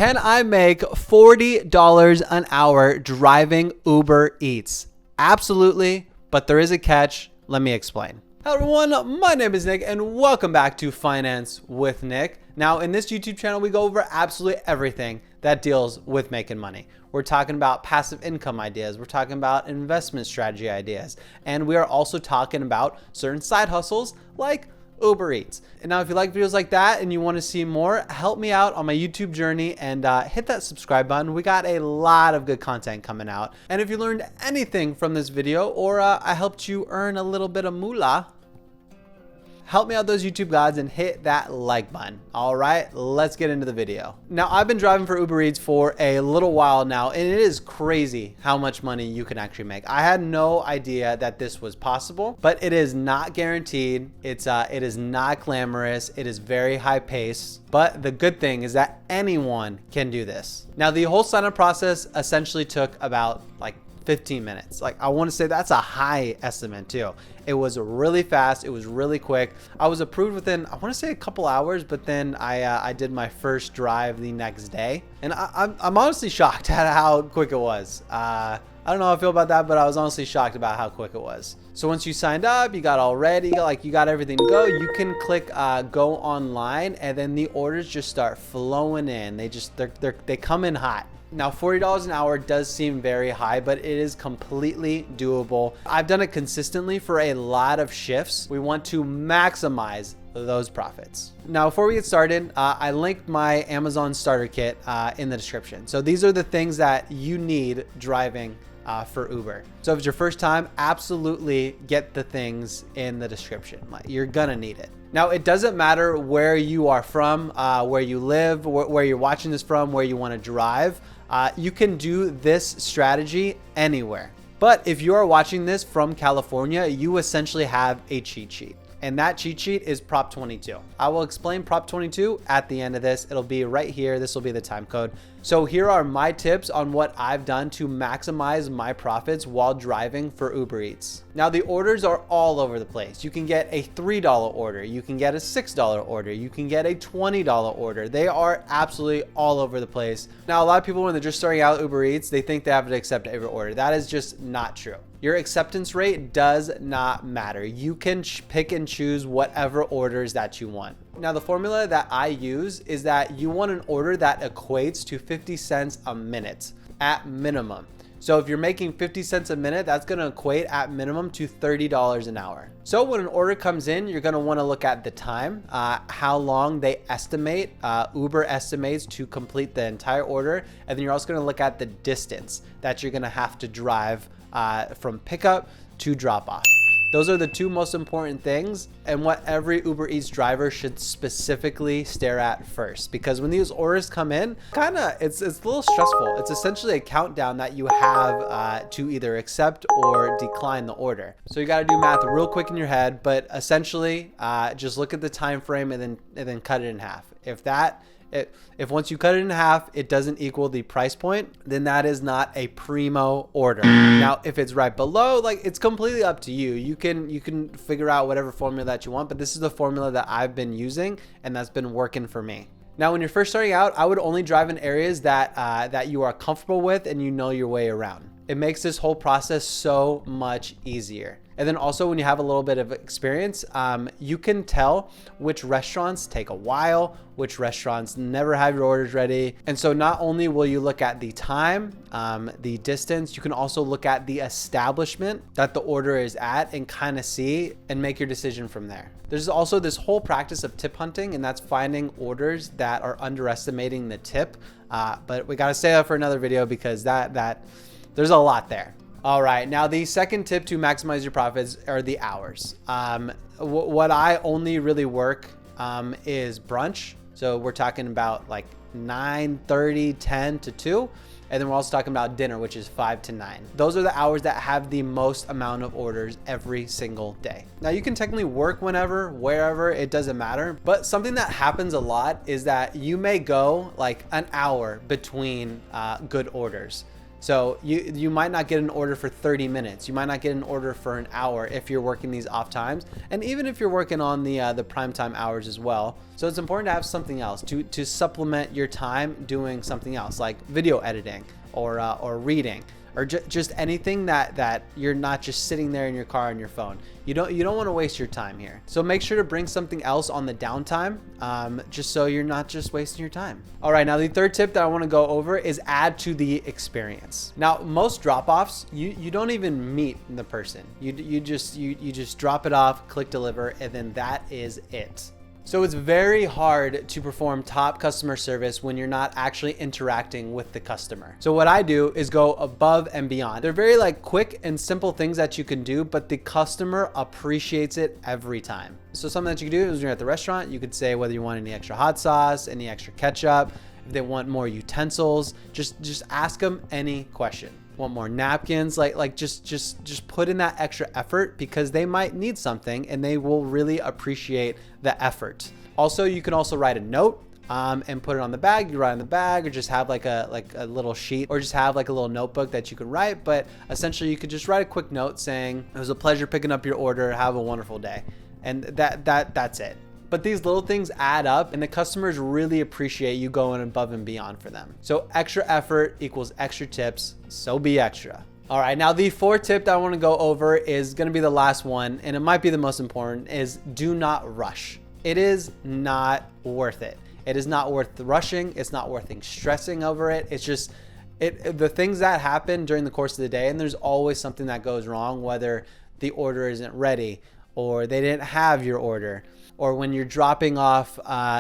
Can I make $40 an hour driving Uber Eats? Absolutely, but there is a catch. Let me explain. Hello everyone, my name is Nick and welcome back to Finance with Nick. Now in this YouTube channel, we go over absolutely everything that deals with making money. We're talking about passive income ideas. We're talking about investment strategy ideas. And we are also talking about certain side hustles like Uber Eats. And now if you like videos like that and you want to see more, help me out on my YouTube journey and hit that subscribe button. We got a lot of good content coming out. And if you learned anything from this video or I helped you earn a little bit of moolah, help me out those YouTube gods and hit that like button. All right, let's get into the video. Now, I've been driving for Uber Eats for a little while now, and it is crazy how much money you can actually make. I had no idea that this was possible, but it is not guaranteed. It is not glamorous. It is very high pace. But the good thing is that anyone can do this. Now, the whole sign-up process essentially took about 15 minutes. I want to say that's a high estimate too. It was really fast. It was really quick. I was approved within, I want to say a couple hours, but then I did my first drive the next day. And I'm honestly shocked at how quick it was. I don't know how I feel about that, but I was honestly shocked about how quick it was. So once you signed up, you got all ready, you got everything to go, you can click go online and then the orders just start flowing in. They come in hot. Now, $40 an hour does seem very high, but it is completely doable. I've done it consistently for a lot of shifts. We want to maximize those profits. Now, before we get started, I linked my Amazon starter kit in the description. So these are the things that you need driving for Uber. So if it's your first time, absolutely get the things in the description. You're gonna need it. Now, it doesn't matter where you are from, where you live, where you're watching this from, where you want to drive. You can do this strategy anywhere. But if you are watching this from California, you essentially have a cheat sheet. And that cheat sheet is Prop 22. I will explain Prop 22 at the end of this. It'll be right here. This will be the time code. So here are my tips on what I've done to maximize my profits while driving for Uber Eats. Now, the orders are all over the place. You can get a $3 order. You can get a $6 order. You can get a $20 order. They are absolutely all over the place. Now, a lot of people, when they're just starting out Uber Eats, they think they have to accept every order. That is just not true. Your acceptance rate does not matter. You can pick and choose whatever orders that you want. Now, the formula that I use is that you want an order that equates to 50 cents a minute at minimum. So if you're making 50 cents a minute, that's gonna equate at minimum to $30 an hour. So when an order comes in, you're gonna wanna look at the time, how long they estimate, Uber estimates to complete the entire order. And then you're also gonna look at the distance that you're gonna have to drive from pickup to drop off. Those are the two most important things and what every Uber Eats driver should specifically stare at first. Because when these orders come in, it's a little stressful. It's essentially a countdown that you have to either accept or decline the order. So you gotta do math real quick in your head, but essentially just look at the time frame and then cut it in half. If once you cut it in half, it doesn't equal the price point, then that is not a primo order. Now, if it's right below, it's completely up to you. You can figure out whatever formula that you want, but this is the formula that I've been using and that's been working for me. Now, when you're first starting out, I would only drive in areas that you are comfortable with and you know your way around. It makes this whole process so much easier. And then also when you have a little bit of experience, you can tell which restaurants take a while, which restaurants never have your orders ready. And so not only will you look at the time, the distance, you can also look at the establishment that the order is at and kind of see and make your decision from there. There's also this whole practice of tip hunting, and that's finding orders that are underestimating the tip. But we got to save that for another video because there's a lot there. All right, now the second tip to maximize your profits are the hours. What I only really work is brunch. So we're talking about 9:30, 10 to 2. And then we're also talking about dinner, which is 5 to 9. Those are the hours that have the most amount of orders every single day. Now you can technically work whenever, wherever, it doesn't matter. But something that happens a lot is that you may go an hour between good orders. So you might not get an order for 30 minutes. You might not get an order for an hour if you're working these off times. And even if you're working on the prime time hours as well. So it's important to have something else to supplement your time doing something else like video editing or reading, or just anything that you're not just sitting there in your car on your phone. You don't want to waste your time here. So make sure to bring something else on the downtime, just so you're not just wasting your time. All right, now the third tip that I want to go over is add to the experience. Now, most drop-offs, you don't even meet the person. You just drop it off, click deliver, and then that is it. So it's very hard to perform top customer service when you're not actually interacting with the customer. So what I do is go above and beyond. They're very like quick and simple things that you can do, but the customer appreciates it every time. So something that you can do is when you're at the restaurant, you could say whether you want any extra hot sauce, any extra ketchup, if they want more utensils, just ask them any question. Want more napkins, like just put in that extra effort, because they might need something and they will really appreciate the effort. Also, you can also write a note and put it on the bag. You write on the bag, or just have like a little sheet, or just have like a little notebook that you can write. But essentially you could just write a quick note saying, it was a pleasure picking up your order, have a wonderful day. And that's it. But these little things add up, and the customers really appreciate you going above and beyond for them. So extra effort equals extra tips, so be extra. All right, now the fourth tip that I want to go over is going to be the last one, and it might be the most important, is do not rush. It is not worth it. It is not worth the rushing. It's not worth stressing over it. It's just the things that happen during the course of the day, and there's always something that goes wrong, whether the order isn't ready, or they didn't have your order, or when you're dropping off,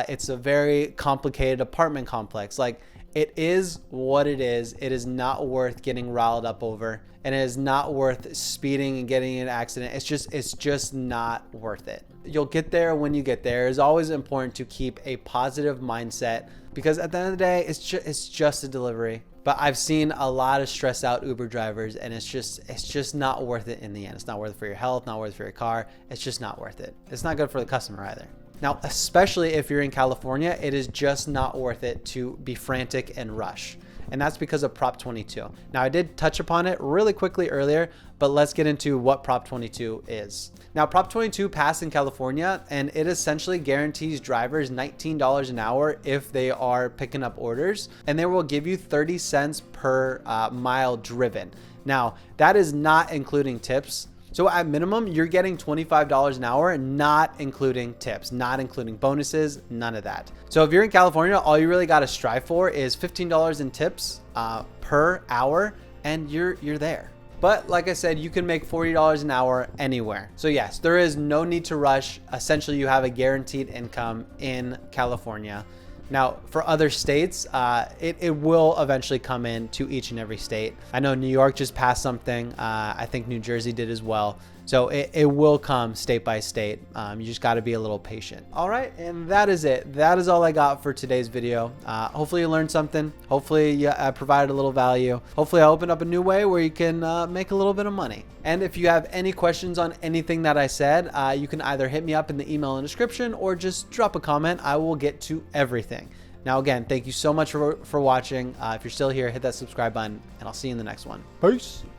it's a very complicated apartment complex. Like, it is what it is. It is not worth getting riled up over, and it is not worth speeding and getting in an accident. It's just not worth it. You'll get there when you get there. It's always important to keep a positive mindset, because at the end of the day, it's just a delivery. But I've seen a lot of stressed out Uber drivers, and it's just not worth it in the end. It's not worth it for your health, not worth it for your car. It's just not worth it. It's not good for the customer either. Now, especially if you're in California, it is just not worth it to be frantic and rush. And that's because of Prop 22. Now, I did touch upon it really quickly earlier, but let's get into what Prop 22 is. Now, Prop 22 passed in California, and it essentially guarantees drivers $19 an hour if they are picking up orders, and they will give you 30 cents per mile driven. Now, that is not including tips. So at minimum, you're getting $25 an hour, not including tips, not including bonuses, none of that. So if you're in California, all you really got to strive for is $15 in tips per hour, and you're there. But like I said, you can make $40 an hour anywhere. So yes, there is no need to rush. Essentially, you have a guaranteed income in California. Now, for other states, it will eventually come in to each and every state. I know New York just passed something. I think New Jersey did as well. So it will come state by state. You just got to be a little patient. All right, and that is it. That is all I got for today's video. Hopefully you learned something. Hopefully you provided a little value. Hopefully I opened up a new way where you can make a little bit of money. And if you have any questions on anything that I said, you can either hit me up in the email in the description, or just drop a comment. I will get to everything. Now, again, thank you so much for watching. If you're still here, hit that subscribe button, and I'll see you in the next one. Peace.